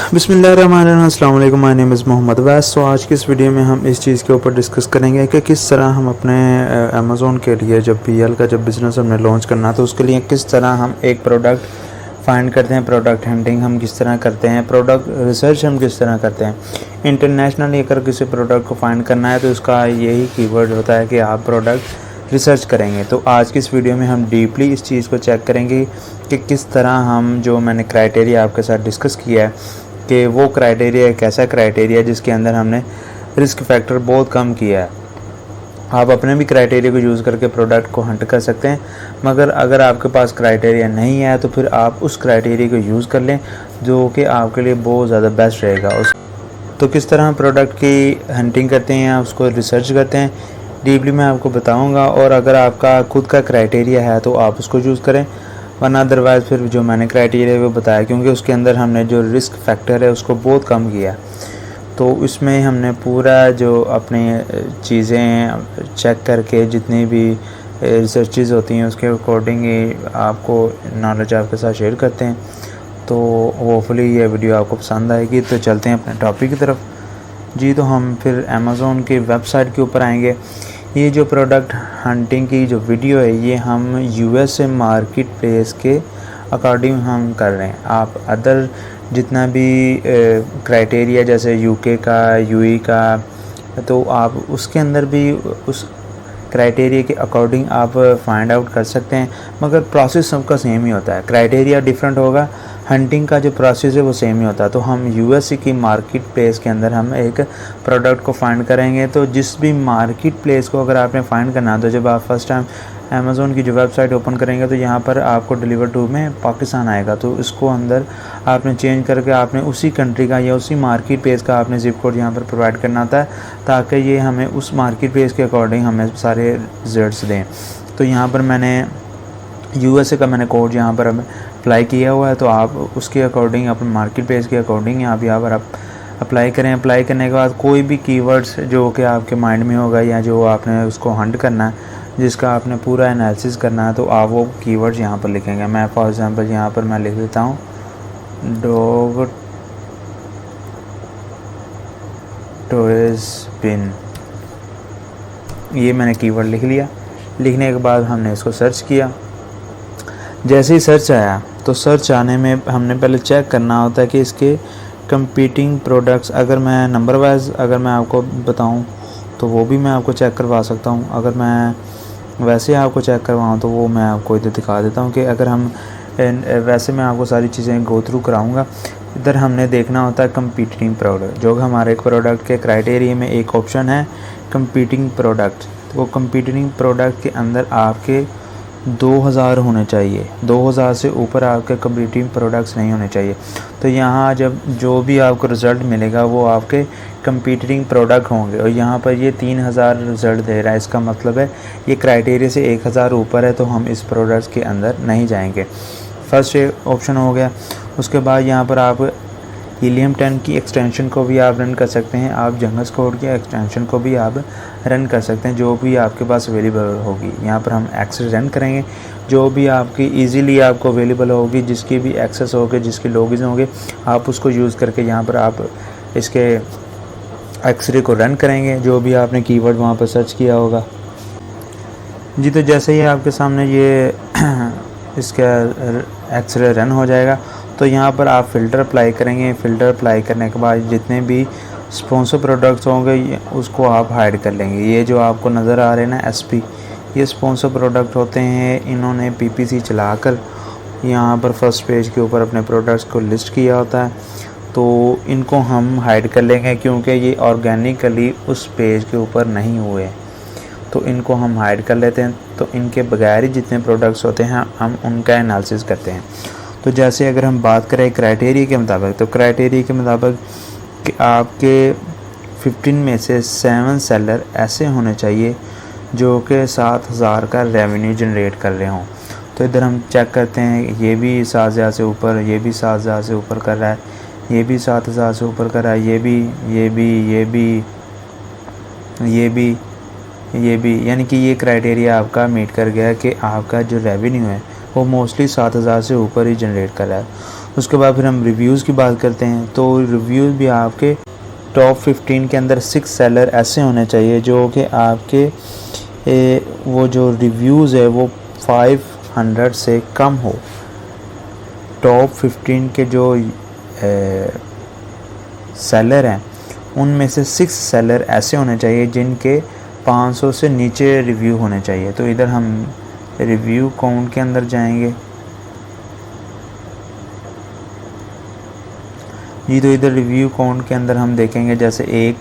बिस्मिल्लाहिर्रहमानिर्रहीम, अस्सलाम वालेकुम, माय नेम इज़ मोहम्मद वैस। तो आज की इस वीडियो में हम इस चीज़ के ऊपर डिस्कस करेंगे कि किस तरह हम अपने अमेज़ोन के लिए जब PL का जब बिज़नेस हमने लॉन्च करना तो उसके लिए किस तरह हम एक प्रोडक्ट फाइंड करते हैं, प्रोडक्ट हंटिंग हम किस तरह करते हैं, प्रोडक्ट रिसर्च हम किस तरह करते हैं। इंटरनेशनली अगर किसी प्रोडक्ट को फाइंड करना है तो उसका यही कीवर्ड होता है कि आप प्रोडक्ट रिसर्च करेंगे। तो आज की इस वीडियो में हम डीपली इस चीज़ को चेक करेंगे कि किस तरह हम जो मैंने क्राइटेरिया आपके साथ डिस्कस किया है कि वो क्राइटेरिया एक ऐसा क्राइटेरिया जिसके अंदर हमने रिस्क फैक्टर बहुत कम किया है। आप अपने भी क्राइटेरिया को यूज़ करके प्रोडक्ट को हंट कर सकते हैं, मगर अगर आपके पास क्राइटेरिया नहीं है तो फिर आप उस क्राइटेरिया को यूज़ कर लें जो कि आपके लिए बहुत ज़्यादा बेस्ट रहेगा। तो किस तरह हम प्रोडक्ट की हंटिंग करते हैं या उसको रिसर्च करते हैं डीपली मैं आपको बताऊंगा। और अगर आपका खुद का क्राइटेरिया है तो आप उसको यूज़ करें, वरना अदरवाइज़ फिर जो मैंने क्राइटेरिया वो बताया, क्योंकि उसके अंदर हमने जो रिस्क फैक्टर है उसको बहुत कम किया। तो इसमें हमने पूरा जो अपनी चीज़ें चेक करके जितनी भी रिसर्चेज होती हैं उसके अकॉर्डिंग ही आपको नॉलेज आपके साथ शेयर करते हैं। तो होपफुली ये वीडियो आपको पसंद आएगी। तो चलते हैं अपने टॉपिक की तरफ जी। तो हम फिर अमेज़ोन की वेबसाइट के ऊपर आएंगे। ये जो प्रोडक्ट हंटिंग की जो वीडियो है ये हम USA मार्केट प्लेस के अकॉर्डिंग हम कर रहे हैं। आप अदर जितना भी क्राइटेरिया जैसे UK का, UAE का, तो आप उसके अंदर भी उस क्राइटेरिया के अकॉर्डिंग आप फाइंड आउट कर सकते हैं, मगर प्रोसेस सबका सेम ही होता है। क्राइटेरिया डिफरेंट होगा, हंटिंग का जो प्रोसेस है वो सेम ही होता है। तो हम USA की मार्केट प्लेस के अंदर हम एक प्रोडक्ट को फाइंड करेंगे। तो जिस भी मार्केट प्लेस को अगर आपने फाइंड करना है तो जब आप फर्स्ट टाइम अमेज़ोन की जो वेबसाइट ओपन करेंगे तो यहाँ पर आपको डिलीवर टू में पाकिस्तान आएगा। तो इसको अंदर आपने चेंज करके आपने उसी कंट्री का या उसी मार्केट प्लेस का आपने ज़िप कोड यहाँ पर प्रोवाइड करना होता है, ताकि ये हमें उस मार्केट प्लेस के अकॉर्डिंग हमें सारे रिजल्ट्स दें। तो यहाँ पर मैंने USA का मैंने कोड यहाँ पर अप्लाई किया हुआ है, तो आप उसके अकॉर्डिंग अपने मार्केट प्लेस के अकॉर्डिंग आप यहाँ पर आप अप्लाई करें। अप्लाई करने के बाद कोई भी कीवर्ड्स जो कि आपके माइंड में होगा या जो आपने उसको हंट करना है, जिसका आपने पूरा एनालिसिस करना है, तो आप वो कीवर्ड्स यहाँ पर लिखेंगे। मैं फॉर एग्जांपल यहाँ पर मैं लिख देता हूँ डॉग टॉयज पिन। ये मैंने कीवर्ड लिख लिया। लिखने के बाद हमने इसको सर्च किया। जैसे ही सर्च आया तो सर्च आने में हमने पहले चेक करना होता है कि इसके कंपीटिंग प्रोडक्ट्स, अगर मैं नंबर वाइज अगर मैं आपको बताऊं तो वो भी मैं आपको चेक करवा सकता हूं। अगर मैं वैसे आपको चेक करवाऊं तो वो मैं आपको इधर दिखा देता हूं कि अगर हम वैसे मैं आपको सारी चीज़ें गो थ्रू कराऊंगा। इधर हमने देखना होता है कंपीटिंग प्रोडक्ट, जो हमारे प्रोडक्ट के क्राइटेरिया में एक ऑप्शन है कंपीटिंग प्रोडक्ट। तो वो कंपीटिंग प्रोडक्ट के अंदर आपके 2000 होने चाहिए, 2000 से ऊपर आपके कंपीटिंग प्रोडक्ट्स नहीं होने चाहिए। तो यहाँ जब जो भी आपको रिज़ल्ट मिलेगा वो आपके कंपीटिंग प्रोडक्ट होंगे, और यहाँ पर ये 3000 रिज़ल्ट दे रहा है। इसका मतलब है ये क्राइटेरिया से 1000 ऊपर है तो हम इस प्रोडक्ट्स के अंदर नहीं जाएंगे। फर्स्ट ऑप्शन हो गया। उसके बाद यहाँ पर आप हीलियम 10 की एक्सटेंशन को भी आप रन कर सकते हैं, आप जंगस कोड की एक्सटेंशन को भी आप रन कर सकते हैं, जो भी आपके पास अवेलेबल होगी। यहाँ पर हम एक्सेस रन करेंगे, जो भी आपकी इजीली आपको अवेलेबल होगी, जिसकी भी एक्सेस होगी, जिसकी लॉगिन होंगे, आप उसको यूज़ करके यहाँ पर आप इसके एक्सरे को रन करेंगे, जो भी आपने कीवर्ड वहाँ पर सर्च किया होगा जी। तो जैसे ही आपके सामने ये इसका एक्सरे रन हो जाएगा तो यहाँ पर आप फ़िल्टर अप्लाई करेंगे। फ़िल्टर अप्लाई करने के बाद जितने भी स्पॉन्सर प्रोडक्ट्स होंगे उसको आप हाइड कर लेंगे। ये जो आपको नज़र आ रहे हैं ना SP, ये स्पॉन्सर प्रोडक्ट होते हैं। इन्होंने PPC चलाकर यहाँ पर फर्स्ट पेज के ऊपर अपने प्रोडक्ट्स को लिस्ट किया होता है, तो इनको हम हाइड कर लेंगे क्योंकि ये ऑर्गेनिकली उस पेज के ऊपर नहीं हुए, तो इनको हम हाइड कर लेते हैं। तो इनके बगैर ही जितने प्रोडक्ट्स होते हैं हम उनका एनालिसिस करते हैं। तो जैसे अगर हम बात करें क्राइटेरिया के मुताबिक, तो क्राइटेरिया के मुताबिक कि आपके 15 में से 7 सेलर ऐसे होने चाहिए जो कि 7000 का रेवेन्यू जनरेट कर रहे हों। तो इधर हम चेक करते हैं, ये भी 7000 से ऊपर, ये भी 7000 से ऊपर कर रहा है, ये भी 7000 से ऊपर कर रहा है, ये भी, यानी कि ये क्राइटेरिया आपका मीट कर गया कि आपका जो रेवेन्यू है वो मोस्टली 7000 से ऊपर ही जनरेट कर रहा है। उसके बाद फिर हम रिव्यूज़ की बात करते हैं। तो रिव्यूज़ भी आपके टॉप 15 के अंदर 6 सेलर ऐसे होने चाहिए जो कि आपके वो जो रिव्यूज़ है वो 500 से कम हो। टॉप 15 के जो सेलर हैं उनमें से 6 सेलर ऐसे होने चाहिए जिनके 500 से नीचे रिव्यू होने चाहिए। तो इधर हम रिव्यू काउंट के अंदर जाएंगे जी। तो इधर रिव्यू काउंट के अंदर हम देखेंगे जैसे 1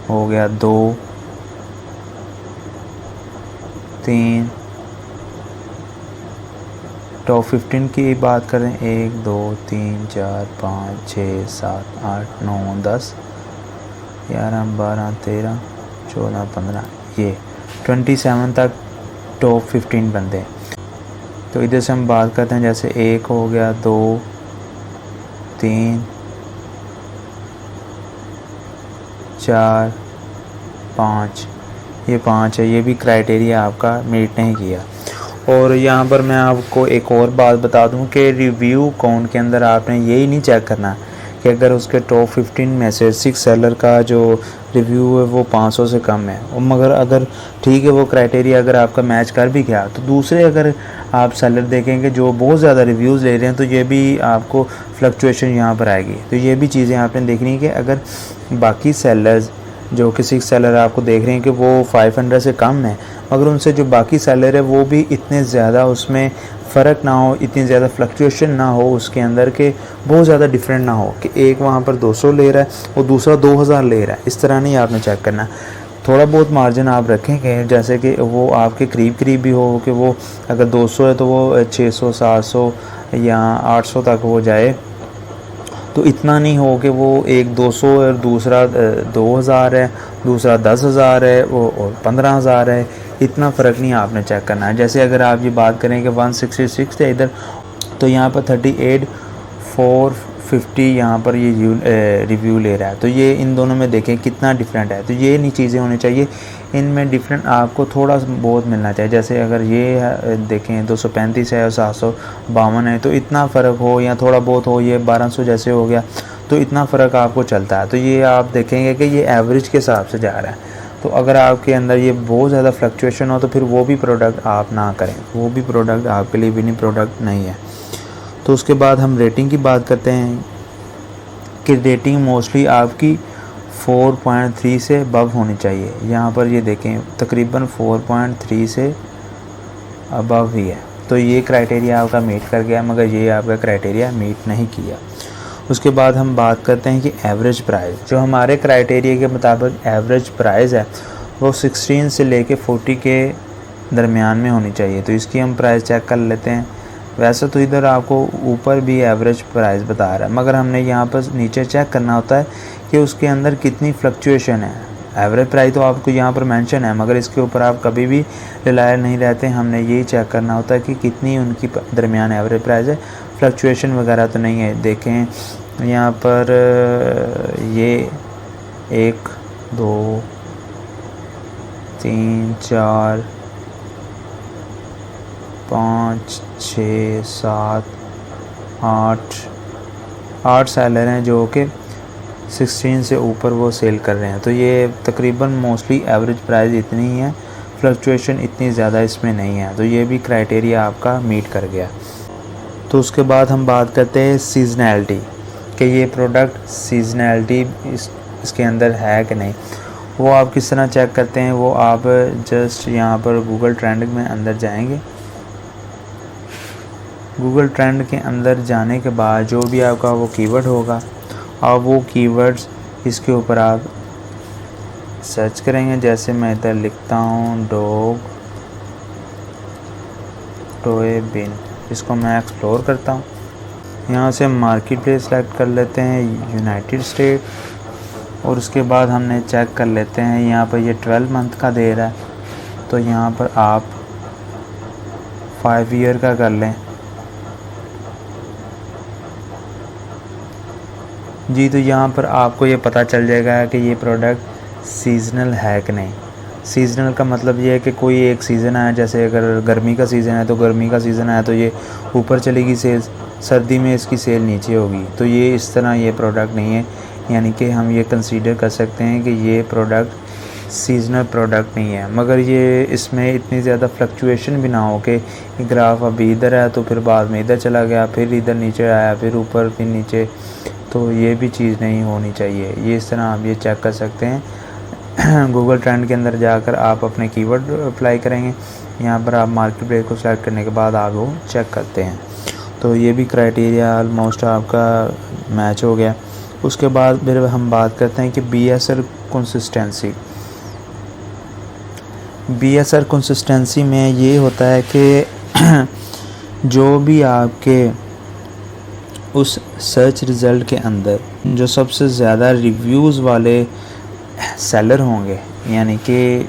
हो गया, 2, 3, टॉप 15 की बात करें 1, 2, 3, 4, 5, 6, 7, 8, 9, 10, 11, 12, 13, 14, 15, ये 27 तक टॉप 15 बनते हैं। तो इधर से हम बात करते हैं जैसे 1 हो गया, 2, 3, 4, 5, ये 5 है। ये भी क्राइटेरिया आपका मीट नहीं किया। और यहाँ पर मैं आपको एक और बात बता दूँ कि रिव्यू काउंट के अंदर आपने यही नहीं चेक करना कि अगर उसके टॉप 15 में से 6 सेलर का जो रिव्यू है वो 500 से कम है, और मगर अगर ठीक है वो क्राइटेरिया अगर आपका मैच कर भी गया तो दूसरे अगर आप सेलर देखेंगे जो बहुत ज़्यादा रिव्यूज़ ले रहे हैं तो ये भी आपको फ्लक्चुएशन यहाँ पर आएगी। तो ये भी चीज़ें आपने देखनी है कि अगर बाकी सेलर्स जो कि 6 सेलर आपको देख रहे हैं कि वो 500 से कम है, मगर उनसे जो बाकी सेलर है वो भी इतने ज़्यादा उसमें फ़र्क ना हो, इतनी ज़्यादा फ्लक्चुएशन ना हो उसके अंदर के बहुत ज़्यादा डिफरेंट ना हो कि एक वहाँ पर 200 ले रहा है और दूसरा 2000 ले रहा है। इस तरह नहीं आपने चेक करना। थोड़ा बहुत मार्जिन आप रखेंगे जैसे कि वो आपके करीब भी हो कि वो अगर 200 है तो वो 600, 700 या 800 तक हो जाए। तो इतना नहीं हो कि वो एक 200 है और दूसरा 2000 है, दूसरा 10,000 है वो और 15,000 है। इतना फ़र्क नहीं आपने चेक करना है। जैसे अगर आप ये बात करें कि 166 है इधर, तो यहाँ पर 38,450 यहाँ पर ये रिव्यू ले रहा है। तो ये इन दोनों में देखें कितना डिफरेंट है। तो ये नहीं चीज़ें होनी चाहिए, इनमें डिफरेंट आपको थोड़ा बहुत मिलना चाहिए। जैसे अगर ये देखें 235 है और 752 है तो इतना फ़र्क हो, या थोड़ा बहुत हो, ये 1200 जैसे हो गया तो इतना फ़र्क आपको चलता है। तो ये आप देखेंगे कि ये एवरेज के हिसाब से जा रहा है। तो अगर आपके अंदर ये बहुत ज़्यादा फ्लक्चुएशन हो तो फिर वो भी प्रोडक्ट आप ना करें, वो भी प्रोडक्ट आपके लिए विनिंग प्रोडक्ट नहीं है। तो उसके बाद हम रेटिंग की बात करते हैं कि रेटिंग मोस्टली आपकी 4.3 से अबव होनी चाहिए। यहाँ पर ये देखें तकरीबन 4.3 से अबव ही है। तो ये क्राइटेरिया आपका मीट कर गया, मगर ये आपका क्राइटेरिया मीट नहीं किया। उसके बाद हम बात करते हैं कि एवरेज प्राइस, जो हमारे क्राइटेरिया के मुताबिक एवरेज प्राइस है वो 16 से लेके 40 के दरमियान में होनी चाहिए। तो इसकी हम प्राइस चेक कर लेते हैं। वैसे तो इधर आपको ऊपर भी एवरेज प्राइस बता रहा है, मगर हमने यहाँ पर नीचे चेक करना होता है कि उसके अंदर कितनी फ्लक्चुएशन है। एवरेज प्राइस तो आपको यहाँ पर मेंशन है, मगर इसके ऊपर आप कभी भी रिलायल नहीं रहते। हमने यही चेक करना होता है कि कितनी उनकी दरमियान एवरेज प्राइस है, फ्लक्चुएशन वगैरह तो नहीं है। देखें यहाँ पर ये 1, 2, 3, 4, 5, 6, 7, 8 सेलर हैं जो कि 16 से ऊपर वो सेल कर रहे हैं। तो ये तकरीबन मोस्टली एवरेज प्राइस इतनी ही है, फ्लक्चुएशन इतनी ज़्यादा इसमें नहीं है। तो ये भी क्राइटेरिया आपका मीट कर गया। तो उसके बाद हम बात करते हैं सीजनैलिटी, कि ये प्रोडक्ट सीजनैलिटी इसके अंदर है कि नहीं। वो आप किस तरह चेक करते हैं, वो आप जस्ट यहाँ पर गूगल ट्रेंड में अंदर जाएंगे। गूगल ट्रेंड के अंदर जाने के बाद जो भी आपका वो कीवर्ड होगा और वो कीवर्ड्स इसके ऊपर आप सर्च करेंगे। जैसे मैं इधर लिखता हूँ डॉग टॉय बिन, इसको मैं एक्सप्लोर करता हूँ। यहाँ से मार्केट प्लेस सेलेक्ट कर लेते हैं यूनाइटेड स्टेट, और उसके बाद हमने चेक कर लेते हैं यहाँ पर ये 12 मंथ का दे रहा है। तो यहाँ पर आप 5 ईयर का कर लें जी। तो यहाँ पर आपको ये पता चल जाएगा कि ये प्रोडक्ट सीजनल है कि नहीं। सीजनल का मतलब ये है कि कोई एक सीज़न आया, जैसे अगर गर्मी का सीज़न है तो गर्मी का सीज़न आया तो ये ऊपर चलेगी सेल्स, सर्दी में इसकी सेल नीचे होगी। तो ये इस तरह ये प्रोडक्ट नहीं है, यानी कि हम ये कंसीडर कर सकते हैं कि ये प्रोडक्ट सीजनल प्रोडक्ट नहीं है। मगर ये इसमें इतनी ज़्यादा फ्लक्चुएशन भी ना हो कि ग्राफ अभी इधर है तो फिर बाद में इधर चला गया, फिर इधर नीचे आया, फिर ऊपर, फिर नीचे, तो ये भी चीज़ नहीं होनी चाहिए। ये इस तरह आप ये चेक कर सकते हैं। गूगल ट्रेंड के अंदर जाकर आप अपने कीवर्ड अप्लाई करेंगे, यहाँ पर आप मार्केट प्लेस को सेलेक्ट करने के बाद आप वो चेक करते हैं। तो ये भी क्राइटेरिया ऑलमोस्ट आपका मैच हो गया। उसके बाद फिर हम बात करते हैं कि BSR कंसिस्टेंसी। BSR कंसिस्टेंसी में ये होता है कि जो भी आपके उस सर्च रिज़ल्ट के अंदर जो सबसे ज़्यादा रिव्यूज़ वाले सेलर होंगे, यानी कि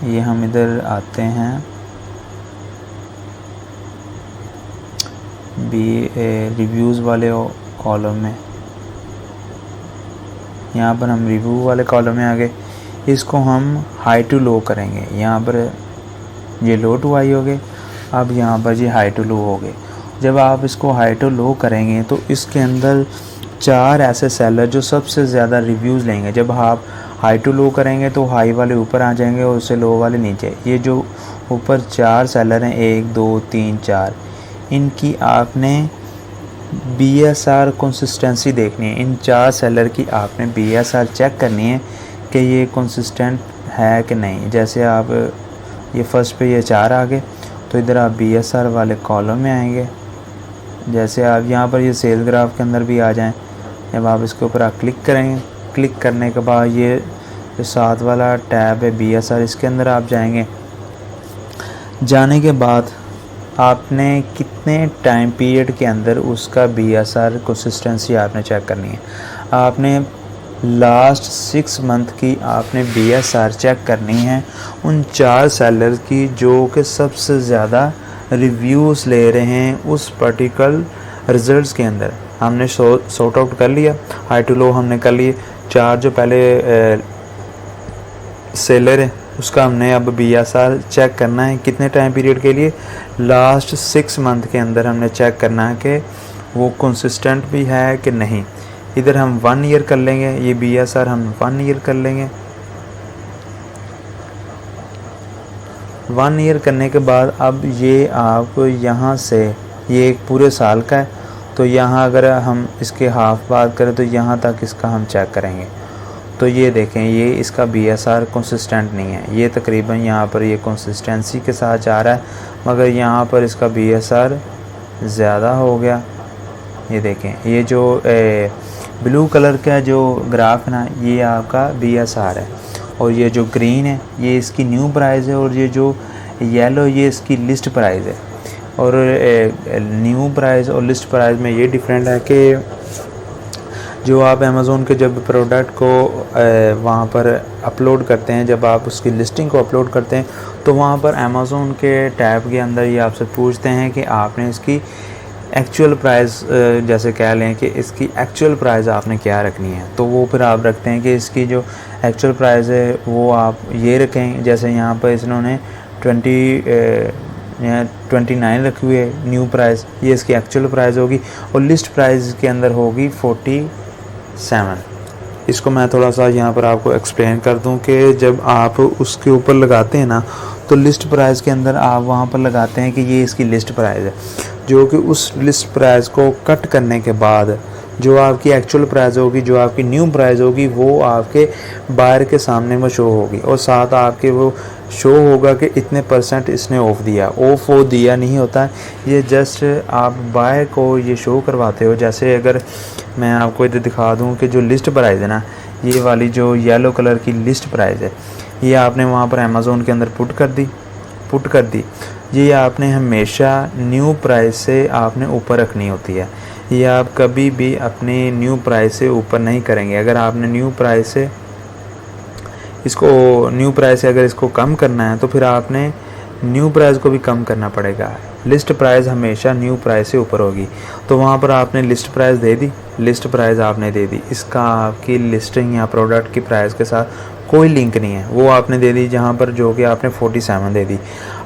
ये हम इधर आते हैं रिव्यूज़ वाले कॉलम में, यहाँ पर हम रिव्यू वाले कॉलम में आ गए। इसको हम हाई टू लो करेंगे। यहाँ पर ये लो टू हाई हो गए, अब यहाँ पर ये हाई टू लो हो गए। जब आप इसको हाई टू लो करेंगे तो इसके अंदर 4 ऐसे सेलर जो सबसे ज़्यादा रिव्यूज़ लेंगे। जब आप हाई टू लो करेंगे तो हाई वाले ऊपर आ जाएंगे और उससे लो वाले नीचे। ये जो ऊपर 4 सेलर हैं, 1 2 3 4, इनकी आपने BSR कंसिस्टेंसी देखनी है। इन 4 सेलर की आपने BSR चेक करनी है कि ये कंसिस्टेंट है कि नहीं। जैसे आप ये फर्स्ट पे ये 4 आ गए तो इधर आप BSR वाले कॉलम में आएंगे। जैसे आप यहाँ पर ये सेल ग्राफ के अंदर भी आ जाएं, जब आप इसके ऊपर आप क्लिक करेंगे, क्लिक करने के बाद ये जो साथ वाला टैब है BSR, इसके अंदर आप जाएंगे। जाने के बाद आपने कितने टाइम पीरियड के अंदर उसका BSR कंसिस्टेंसी आपने चेक करनी है। आपने लास्ट 6 मंथ की आपने BSR चेक करनी है उन 4 सेलर की जो कि सबसे ज़्यादा रिव्यूज़ ले रहे हैं उस पर्टिकुलर रिज़ल्ट्स के अंदर। हमने सॉर्ट आउट कर लिया, हाई टू लो हमने कर लिए। 4 जो पहले सेलर है उसका हमने अब BSR चेक करना है कितने टाइम पीरियड के लिए, लास्ट 6 मंथ के अंदर हमने चेक करना है कि वो कंसिस्टेंट भी है कि नहीं। इधर हम 1 ईयर कर लेंगे, ये BSR हम 1 ईयर कर लेंगे। 1 ईयर करने के बाद अब ये आप यहाँ से, ये एक पूरे साल का है, तो यहाँ अगर हम इसके हाफ बात करें तो यहाँ तक इसका हम चेक करेंगे। तो ये देखें, ये इसका BSR कंसिस्टेंट नहीं है। ये तकरीबन यहाँ पर ये कंसिस्टेंसी के साथ जा रहा है, मगर यहाँ पर इसका BSR ज़्यादा हो गया। ये देखें, ये जो ब्लू कलर का जो ग्राफ है ना, ये आपका BSR है, और ये जो ग्रीन है ये इसकी न्यू प्राइस है, और ये जो येलो ये इसकी लिस्ट प्राइस है। और न्यू प्राइस और लिस्ट प्राइस में ये डिफरेंट है कि जो आप अमेज़ोन के जब प्रोडक्ट को वहाँ पर अपलोड करते हैं, जब आप उसकी लिस्टिंग को अपलोड करते हैं, तो वहाँ पर अमेज़ोन के टैब के अंदर ये आपसे पूछते हैं कि आपने इसकी एक्चुअल प्राइस, जैसे कह लें कि इसकी एक्चुअल प्राइस आपने क्या रखनी है, तो वो फिर आप रखते हैं कि इसकी जो एक्चुअल प्राइस है वो आप ये रखें। जैसे यहाँ पर इन्होंने 29 रखी हुई है न्यू प्राइस, ये इसकी एक्चुअल प्राइस होगी, और लिस्ट प्राइस के अंदर होगी 47। इसको मैं थोड़ा सा यहाँ पर आपको एक्सप्लेन कर दूँ कि जब आप उसके ऊपर लगाते हैं ना, तो लिस्ट प्राइस के अंदर आप वहाँ पर लगाते हैं कि ये इसकी लिस्ट प्राइस है, जो कि उस लिस्ट प्राइस को कट करने के बाद जो आपकी एक्चुअल प्राइस होगी, जो आपकी न्यू प्राइस होगी, वो आपके बायर के सामने में शो होगी, और साथ आपके वो शो होगा कि इतने % इसने ऑफ दिया। ऑफ वो दिया नहीं होता, ये जस्ट आप बायर को ये शो करवाते हो। जैसे अगर मैं आपको इधर दिखा दूं कि जो लिस्ट प्राइस है ना, ये वाली जो येलो कलर की लिस्ट प्राइस है, ये आपने वहाँ पर अमेज़ोन के अंदर पुट कर दी। ये आपने हमेशा न्यू प्राइस से आपने ऊपर रखनी होती है। ये आप कभी भी अपनी न्यू प्राइस से ऊपर नहीं करेंगे। अगर आपने न्यू प्राइस से अगर इसको कम करना है तो फिर आपने न्यू प्राइस को भी कम करना पड़ेगा। लिस्ट प्राइस हमेशा न्यू प्राइस से ऊपर होगी। तो वहाँ पर आपने लिस्ट प्राइस दे दी, लिस्ट प्राइस आपने दे दी, इसका आपकी लिस्टिंग या प्रोडक्ट की प्राइस के साथ कोई लिंक नहीं है, वो आपने दे दी, जहाँ पर जो कि आपने 47 दे दी।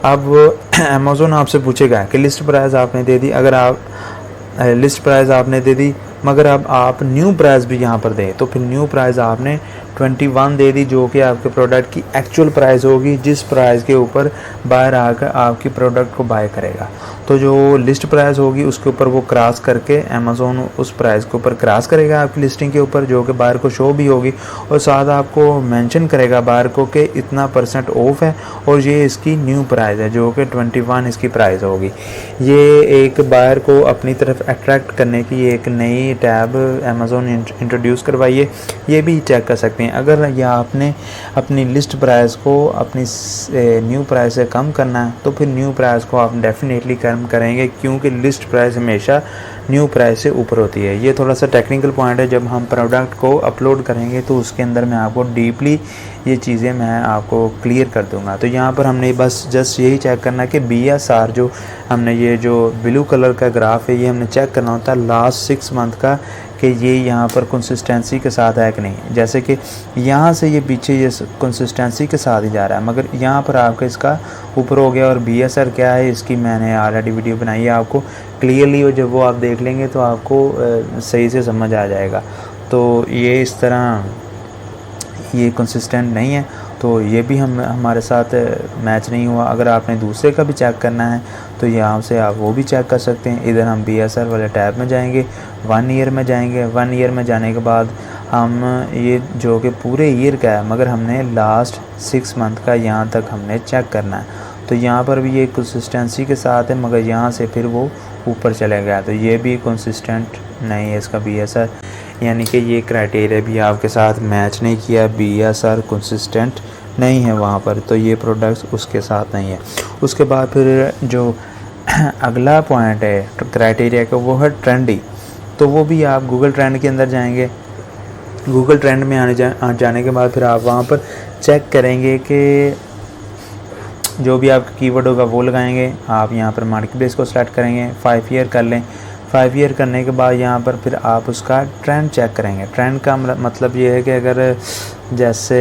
अब अमेज़ोन आपसे पूछेगा कि लिस्ट प्राइस आपने दे दी, अगर लिस्ट प्राइस आपने दे दी, मगर अब आप न्यू प्राइस भी यहाँ पर दें तो फिर न्यू प्राइस आपने 21 दे दी, जो कि आपके प्रोडक्ट की एक्चुअल प्राइस होगी, जिस प्राइस के ऊपर बायर आकर आपकी प्रोडक्ट को बाय करेगा। तो जो लिस्ट प्राइस होगी उसके ऊपर वो क्रॉस करके अमेज़ोन उस प्राइस के ऊपर क्रॉस करेगा आपकी लिस्टिंग के ऊपर, जो कि बायर को शो भी होगी, और साथ आपको मेंशन करेगा बायर को कि इतना % ऑफ है और ये इसकी न्यू प्राइस है, जो कि 21 इसकी प्राइस होगी। ये एक बायर को अपनी तरफ अट्रैक्ट करने की एक नई टैब अमेज़ोन इंट्रोड्यूस करवाई है। ये भी चेक कर सकते हैं। अगर या आपने अपनी लिस्ट प्राइस को अपनी न्यू प्राइस से कम करना है तो फिर न्यू प्राइस को आप डेफिनेटली कम करेंगे, क्योंकि लिस्ट प्राइस हमेशा न्यू प्राइस से ऊपर होती है। ये थोड़ा सा टेक्निकल पॉइंट है, जब हम प्रोडक्ट को अपलोड करेंगे तो उसके अंदर मैं आपको डीपली ये चीज़ें मैं आपको क्लियर कर दूंगा। तो यहाँ पर हमने बस जस्ट यही चेक करना है कि BSR जो हमने ये जो ब्लू कलर का ग्राफ है ये हमने चेक करना होता है लास्ट 6 मंथ का, कि ये यहाँ पर कंसिस्टेंसी के साथ है कि नहीं। जैसे कि यहाँ से ये पीछे ये कंसिस्टेंसी के साथ ही जा रहा है, मगर यहाँ पर आपका इसका ऊपर हो गया। और BSR क्या है इसकी मैंने ऑलरेडी वीडियो बनाई है आपको क्लियरली, और जब वो आप देख लेंगे तो आपको सही से समझ आ जाएगा। तो ये इस तरह ये कंसिस्टेंट नहीं है, तो ये भी हमारे साथ मैच नहीं हुआ। अगर आपने दूसरे का भी चेक करना है तो यहाँ से आप वो भी चेक कर सकते हैं। इधर हम BSR वाले टैब में जाएंगे, 1 ईयर में जाएंगे। 1 ईयर में जाने के बाद हम ये जो कि पूरे ईयर का है, मगर हमने लास्ट 6 मंथ का यहाँ तक हमने चेक करना है। तो यहाँ पर भी ये कंसिस्टेंसी के साथ है, मगर यहाँ से फिर वो ऊपर चले गया, तो ये भी कंसिस्टेंट नहीं है इसका BSR, यानी कि ये क्राइटेरिया भी आपके साथ मैच नहीं किया। BSR कंसिस्टेंट नहीं है वहाँ पर, तो ये प्रोडक्ट्स उसके साथ नहीं है। उसके बाद फिर जो अगला पॉइंट है क्राइटेरिया का वो है ट्रेंडी। तो वो भी आप गूगल ट्रेंड के अंदर जाएंगे। गूगल ट्रेंड में जाने के बाद फिर आप वहाँ पर चेक करेंगे कि जो भी आपका कीवर्ड होगा वो लगाएंगे। आप यहाँ पर मार्केट प्लेस को सेलेक्ट करेंगे, 5 ईयर कर लें। 5 ईयर करने के बाद यहाँ पर फिर आप उसका ट्रेंड चेक करेंगे। ट्रेंड का मतलब ये है कि अगर जैसे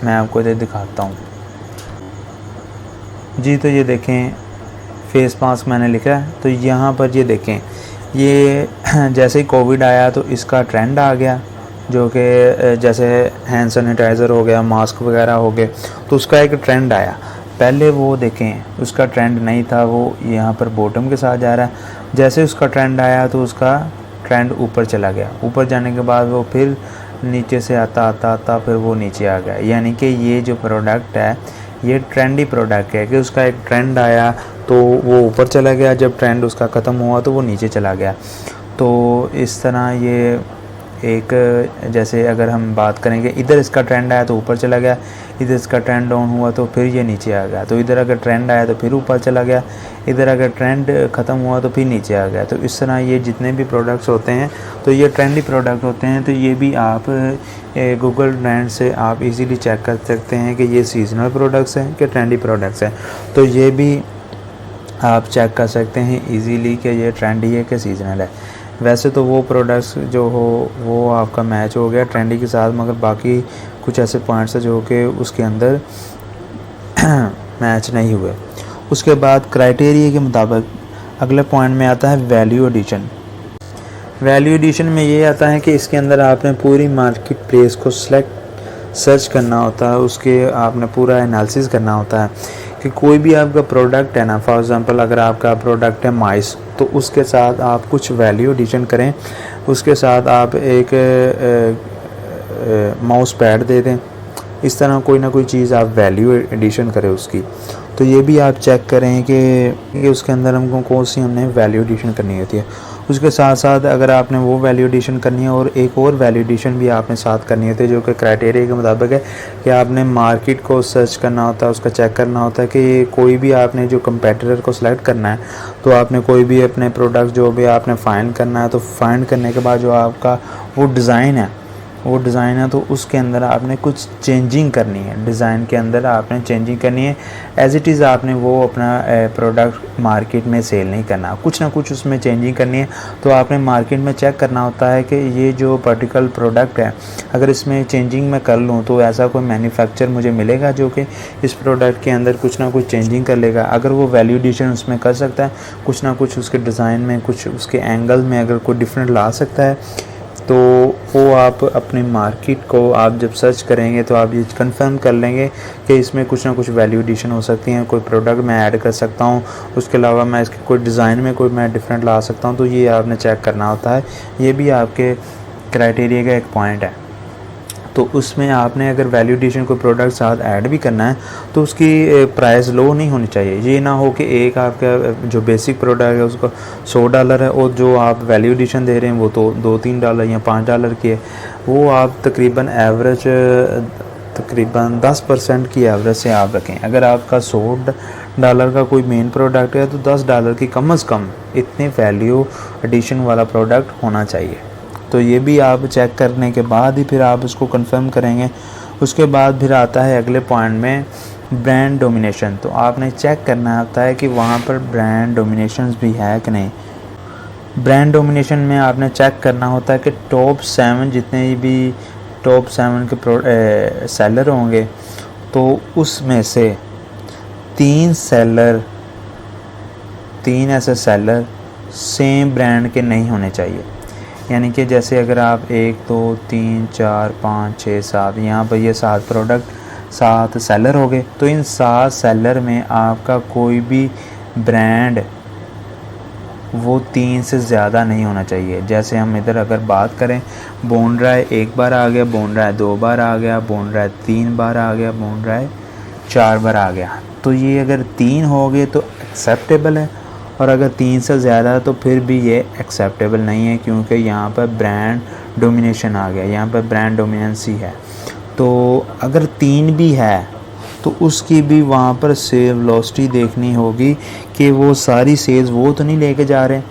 मैं आपको ये दिखाता हूँ जी, तो ये देखें फेस मास्क मैंने लिखा है, तो यहाँ पर ये देखें ये जैसे ही कोविड आया तो इसका ट्रेंड आ गया, जो कि जैसे हैंड सैनिटाइज़र हो गया, मास्क वगैरह हो गए, तो उसका एक ट्रेंड आया। पहले वो देखें उसका ट्रेंड नहीं था, वो यहाँ पर बॉटम के साथ जा रहा है। जैसे उसका ट्रेंड आया तो उसका ट्रेंड ऊपर चला गया। ऊपर जाने के बाद वो फिर नीचे से आता फिर वो नीचे आ गया। यानी कि ये जो प्रोडक्ट है ये ट्रेंडी प्रोडक्ट है कि उसका एक ट्रेंड आया तो वो ऊपर चला गया, जब ट्रेंड उसका ख़त्म हुआ तो वो नीचे चला गया। तो इस तरह ये एक जैसे अगर हम बात करेंगे, इधर इसका ट्रेंड आया तो ऊपर चला गया, इधर इसका ट्रेंड डाउन हुआ तो फिर ये नीचे आ गया। तो इधर अगर ट्रेंड आया तो फिर ऊपर चला गया, इधर अगर ट्रेंड ख़त्म हुआ तो फिर नीचे आ गया। तो इस तरह ये जितने भी प्रोडक्ट्स होते हैं तो ये ट्रेंडी प्रोडक्ट होते हैं। तो ये भी आप गूगल ट्रेंड से आप इजीली चेक कर सकते हैं कि ये सीजनल प्रोडक्ट्स हैं कि ट्रेंडी प्रोडक्ट्स हैं। तो ये भी आप चेक कर सकते हैं इजीली कि ये ट्रेंडी है कि सीजनल है। वैसे तो वो प्रोडक्ट्स जो हो वो आपका मैच हो गया ट्रेंडी के साथ, मगर बाकी कुछ ऐसे पॉइंट्स हैं जो कि उसके अंदर मैच नहीं हुए। उसके बाद क्राइटेरिया के मुताबिक अगले पॉइंट में आता है वैल्यू एडिशन। वैल्यू एडिशन में ये आता है कि इसके अंदर आपने पूरी मार्केट प्लेस को सर्च करना होता है, उसके आपने पूरा एनालिसिस करना होता है कि कोई भी आपका प्रोडक्ट है ना, फॉर एग्ज़ाम्पल अगर आपका प्रोडक्ट है माइस, तो उसके साथ आप कुछ वैल्यू एडिशन करें, उसके साथ आप एक माउस पैड दे दें, इस तरह कोई ना कोई चीज़ आप वैल्यू एडिशन करें उसकी। तो ये भी आप चेक करें कि उसके अंदर हमको कौन सी हमने वैल्यू एडिशन करनी होती है। उसके साथ साथ अगर आपने वो वैल्यू एडिशन करनी है और एक और वैल्यू एडिशन भी आपने साथ करनी होती है, जो कि क्राइटेरिया के मुताबिक है कि आपने मार्केट को सर्च करना होता है, उसका चेक करना होता है कि कोई भी आपने जो कंपेटिटर को सिलेक्ट करना है, तो आपने कोई भी अपने प्रोडक्ट जो भी आपने फाइंड करना है, तो फाइंड करने के बाद जो आपका वो डिज़ाइन है वो डिज़ाइन है तो उसके अंदर आपने कुछ चेंजिंग करनी है, डिज़ाइन के अंदर आपने चेंजिंग करनी है। एज इट इज़ आपने वो अपना प्रोडक्ट मार्केट में सेल नहीं करना, कुछ ना कुछ उसमें चेंजिंग करनी है। तो आपने मार्केट में चेक करना होता है कि ये जो पर्टिकुलर प्रोडक्ट है अगर इसमें चेंजिंग मैं कर लूँ तो ऐसा कोई मैन्युफैक्चर मुझे मिलेगा जो कि इस प्रोडक्ट के अंदर कुछ ना कुछ चेंजिंग कर लेगा। अगर वो वैल्यू एडिशन उसमें कर सकता है, कुछ ना कुछ उसके डिज़ाइन में, कुछ उसके एंगल में अगर कोई डिफरेंट ला सकता है, तो वो आप अपने मार्केट को आप जब सर्च करेंगे तो आप ये कंफर्म कर लेंगे कि इसमें कुछ ना कुछ वैल्यू एडिशन हो सकती है, कोई प्रोडक्ट मैं ऐड कर सकता हूँ, उसके अलावा मैं इसके कोई डिज़ाइन में कोई मैं डिफरेंट ला सकता हूँ। तो ये आपने चेक करना होता है, ये भी आपके क्राइटेरिया का एक पॉइंट है। तो उसमें आपने अगर वैल्यू एडिशन कोई प्रोडक्ट साथ ऐड भी करना है तो उसकी प्राइस लो नहीं होनी चाहिए। ये ना हो कि एक आपका जो बेसिक प्रोडक्ट है उसका $100 है और जो आप वैल्यू एडिशन दे रहे हैं वो तो $2-3 या $5 की है। वो आप तकरीबन एवरेज तकरीबन 10% की एवरेज से आप रखें। अगर आपका $100 का कोई मेन प्रोडक्ट है तो $10 की कम से कम इतने वैल्यू एडिशन वाला प्रोडक्ट होना चाहिए। तो ये भी आप चेक करने के बाद ही फिर आप उसको कंफर्म करेंगे। उसके बाद फिर आता है अगले पॉइंट में ब्रांड डोमिनेशन। तो आपने चेक करना होता है कि वहाँ पर ब्रांड डोमिनेशन भी है कि नहीं। ब्रांड डोमिनेशन में आपने चेक करना होता है कि टॉप 7 जितने भी टॉप 7 के सेलर होंगे तो उसमें से 3 ऐसे सेलर सेम ब्रांड के नहीं होने चाहिए। यानी कि जैसे अगर आप 1 2 3 4 5 6 7 यहाँ पर ये 7 प्रोडक्ट 7 सेलर हो गए, तो इन 7 सेलर में आपका कोई भी ब्रांड वो 3 से ज़्यादा नहीं होना चाहिए। जैसे हम इधर अगर बात करें, बोनड्राई 1 बार आ गया, बोनड्राई 2 बार आ गया, बोनड्राई 3 बार आ गया, बोनड्राई 4 बार आ गया। तो ये अगर 3 हो गए तो एक्सेप्टेबल है, और अगर 3 से ज़्यादा है तो फिर भी ये एक्सेप्टेबल नहीं है, क्योंकि यहाँ पर ब्रांड डोमिनेशन आ गया, यहाँ पर ब्रांड डोमिनेंसी है। तो अगर 3 भी है तो उसकी भी वहाँ पर सेल वेलोसिटी देखनी होगी कि वो सारी सेल्स वो तो नहीं लेके जा रहे।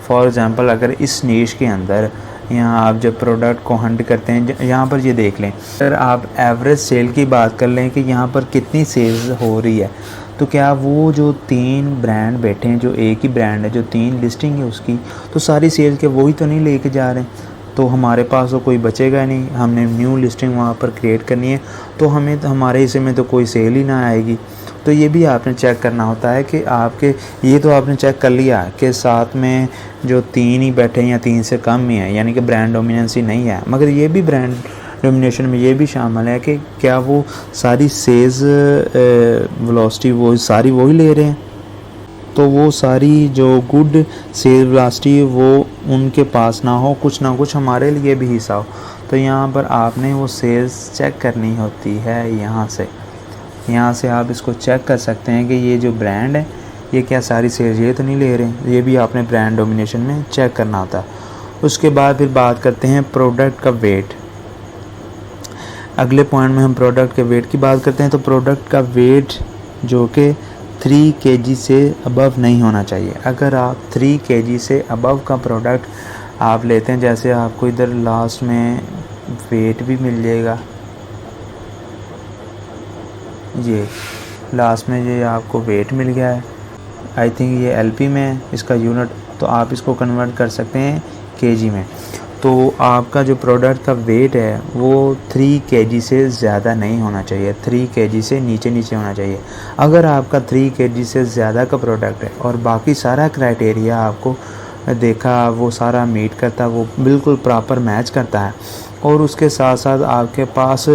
फॉर एग्ज़ाम्पल अगर इस नीश के अंदर यहाँ आप जब प्रोडक्ट को हंट करते हैं, यहाँ पर ये देख लें, अगर आप एवरेज सेल की बात कर लें कि यहाँ पर कितनी सेल्स हो रही है, तो क्या वो जो 3 ब्रांड बैठे हैं, जो एक ही ब्रांड है, जो 3 लिस्टिंग है उसकी, तो सारी सेल के वही तो नहीं लेके जा रहे हैं। तो हमारे पास तो कोई बचेगा नहीं, हमने न्यू लिस्टिंग वहाँ पर क्रिएट करनी है, तो हमें तो हमारे हिस्से में तो कोई सेल ही ना आएगी। तो ये भी आपने चेक करना होता है कि आपके, ये तो आपने चेक कर लिया कि साथ में जो 3 ही बैठे हैं या 3 से कम ही है, यानी कि ब्रांड डोमिनेंसी नहीं है। मगर ये भी ब्रांड डोमिनेशन में ये भी शामिल है कि क्या वो सारी सेल्स वेलोसिटी वो सारी वही ले रहे हैं, तो वो सारी जो गुड सेल वेलोसिटी वो उनके पास ना हो, कुछ ना कुछ हमारे लिए भी हिस्सा हो। तो यहाँ पर आपने वो सेल्स चेक करनी होती है। यहाँ से आप इसको चेक कर सकते हैं कि ये जो ब्रांड है ये क्या सारी सेल्स ये तो नहीं ले रहे हैं। ये भी आपने ब्रांड डोमिनेशन में चेक करना होता है। उसके बाद फिर बात करते हैं प्रोडक्ट का वेट। अगले पॉइंट में हम प्रोडक्ट के वेट की बात करते हैं। तो प्रोडक्ट का वेट जो कि 3 kg से अबव नहीं होना चाहिए। अगर आप 3 kg से अबव का प्रोडक्ट आप लेते हैं, जैसे आपको इधर लास्ट में वेट भी मिल जाएगा, ये लास्ट में ये आपको वेट मिल गया है, आई थिंक ये LP में है इसका यूनिट, तो आप इसको कन्वर्ट कर सकते हैं kg में। तो आपका जो प्रोडक्ट का वेट है वो 3 kg से ज़्यादा नहीं होना चाहिए, 3 kg से नीचे होना चाहिए। अगर आपका 3 kg से ज़्यादा का प्रोडक्ट है और बाकी सारा क्राइटेरिया आपको देखा वो सारा मीट करता है, वो बिल्कुल प्रॉपर मैच करता है, और उसके साथ साथ आपके पास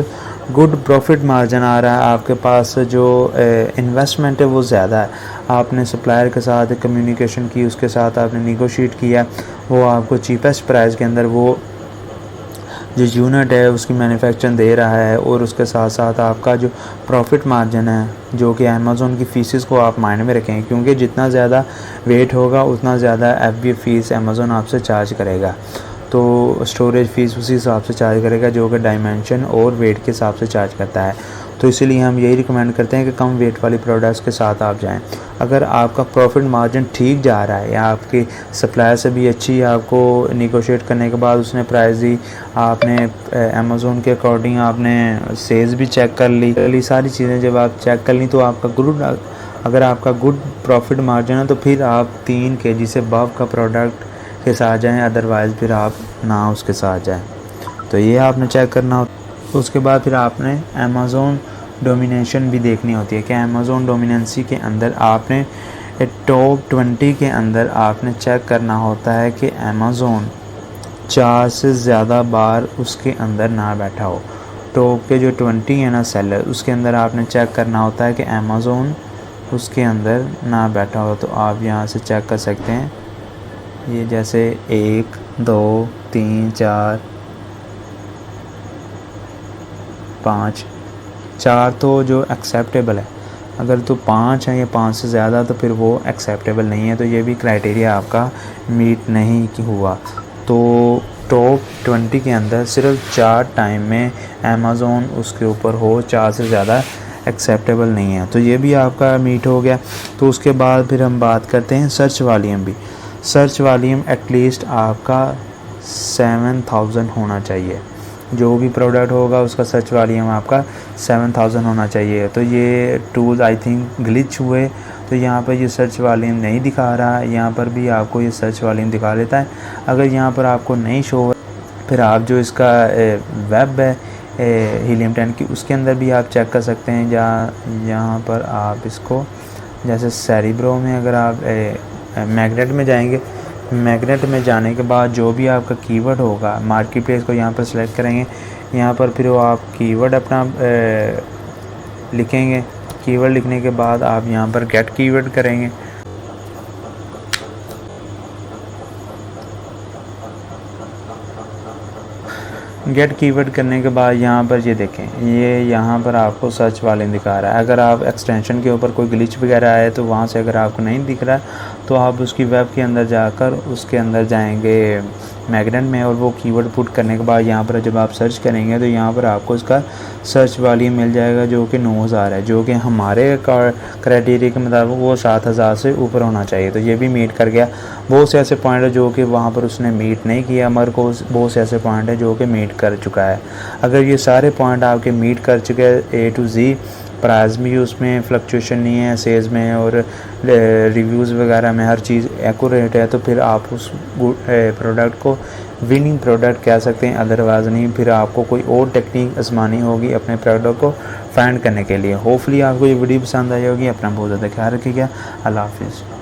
गुड प्रॉफिट मार्जिन आ रहा है, आपके पास जो इन्वेस्टमेंट है वो ज़्यादा है, आपने सप्लायर के साथ कम्युनिकेशन की, उसके साथ आपने निगोशिएट किया, वो आपको चीपेस्ट प्राइस के अंदर वो जो यूनिट है उसकी मैन्युफैक्चरिंग दे रहा है, और उसके साथ साथ आपका जो प्रॉफिट मार्जिन है जो कि अमेज़ॉन की फ़ीसेस को आप माइंड में रखें, क्योंकि जितना ज़्यादा वेट होगा उतना ज़्यादा FBA फ़ीस अमेज़ॉन आपसे चार्ज करेगा। तो स्टोरेज फ़ीस उसी हिसाब से चार्ज करेगा जो कि डायमेंशन और वेट के हिसाब से चार्ज करता है। तो इसीलिए हम यही रिकमेंड करते हैं कि कम वेट वाली प्रोडक्ट्स के साथ आप जाएं। अगर आपका प्रॉफिट मार्जिन ठीक जा रहा है या आपकी सप्लायर से भी अच्छी आपको निगोशिएट करने के बाद उसने प्राइस दी, आपने अमेज़ोन के अकॉर्डिंग आपने सेल्स भी चेक कर ली, सारी चीज़ें जब आप चेक कर ली तो आपका अगर आपका गुड प्रॉफिट मार्जिन है तो फिर आप 3 kg से अबव का प्रोडक्ट के साथ जाएं, अदरवाइज़ फिर आप ना उसके साथ जाएं। तो ये आपने चेक करना होता। उसके बाद फिर आपने अमेज़ोन डोमिनेशन भी देखनी होती है कि अमेज़ोन डोमिनेंसी के अंदर आपने टॉप 20 के अंदर आपने चेक करना होता है कि अमेज़ोन 4 से ज़्यादा बार उसके अंदर ना बैठा हो। टॉप के जो 20 है ना सेलर, उसके अंदर आपने चेक करना होता है कि अमेज़ोन उसके अंदर ना बैठा हो। तो आप यहाँ से चेक कर सकते हैं, ये जैसे 1 2 3 4 5 4 तो जो एक्सेप्टेबल है, अगर तो 5 है या 5 से ज़्यादा तो फिर वो एक्सेप्टेबल नहीं है। तो ये भी क्राइटेरिया आपका मीट नहीं हुआ। तो टॉप 20 के अंदर सिर्फ 4 टाइम में अमेज़ोन उसके ऊपर हो, 4 से ज़्यादा एक्सेप्टेबल नहीं है, तो ये भी आपका मीट हो गया। तो उसके बाद फिर हम बात करते हैं सर्च वॉल्यूम भी। सर्च वॉल्यूम एटलीस्ट आपका 7000 होना चाहिए। जो भी प्रोडक्ट होगा उसका सर्च वॉल्यूम आपका 7000 होना चाहिए। तो ये टूल आई थिंक ग्लिच हुए, तो यहाँ पर ये सर्च वॉल्यूम नहीं दिखा रहा है, यहाँ पर भी आपको ये सर्च वॉल्यूम दिखा देता है। अगर यहाँ पर आपको नहीं शो, फिर आप जो इसका वेब है हीलियम 10 की, उसके अंदर भी आप चेक कर सकते हैं। यहाँ पर आप इसको जैसे सेरिब्रो में अगर आप मैग्नेट में जाएंगे, मैग्नेट में जाने के बाद जो भी आपका कीवर्ड होगा, मार्केट प्लेस को यहाँ पर सेलेक्ट करेंगे। यहाँ पर फिर वो आप कीवर्ड अपना लिखेंगे। कीवर्ड लिखने के बाद आप यहाँ पर गेट कीवर्ड करेंगे। गेट कीवर्ड करने के बाद यहाँ पर ये देखें, ये यहाँ पर आपको सर्च वॉल्यूम दिखा रहा है। अगर आप एक्सटेंशन के ऊपर कोई ग्लिच वगैरह आए तो वहाँ से अगर आपको नहीं दिख रहा है तो आप उसकी वेब के अंदर जाकर उसके अंदर जाएंगे मैग्नेट में, और वो कीवर्ड पुट करने के बाद यहाँ पर जब आप सर्च करेंगे तो यहाँ पर आपको इसका सर्च वॉल्यूम मिल जाएगा जो कि 9000 है, जो कि हमारे क्राइटेरिया के मुताबिक वो 7000 से ऊपर होना चाहिए। तो ये भी मीट कर गया। बहुत से ऐसे पॉइंट है जो कि वहाँ पर उसने मीट नहीं किया, मगर को बहुत से ऐसे पॉइंट है जो कि मीट कर चुका है। अगर ये सारे पॉइंट आपके मीट कर चुके हैं A to Z, प्राइस भी उसमें फ्लक्चुएशन नहीं है, सेल्स में और रिव्यूज़ वगैरह में हर चीज़ एक्यूरेट है, तो फिर आप उस प्रोडक्ट को विनिंग प्रोडक्ट कह सकते हैं। अदरवाइज़ नहीं, फिर आपको कोई और टेक्निक आजमानी होगी अपने प्रोडक्ट को फाइंड करने के लिए। होपफुली आपको ये वीडियो पसंद आई होगी। अपना बहुत ज़्यादा ख्याल रखिएगा। अल्लाह हाफिज़।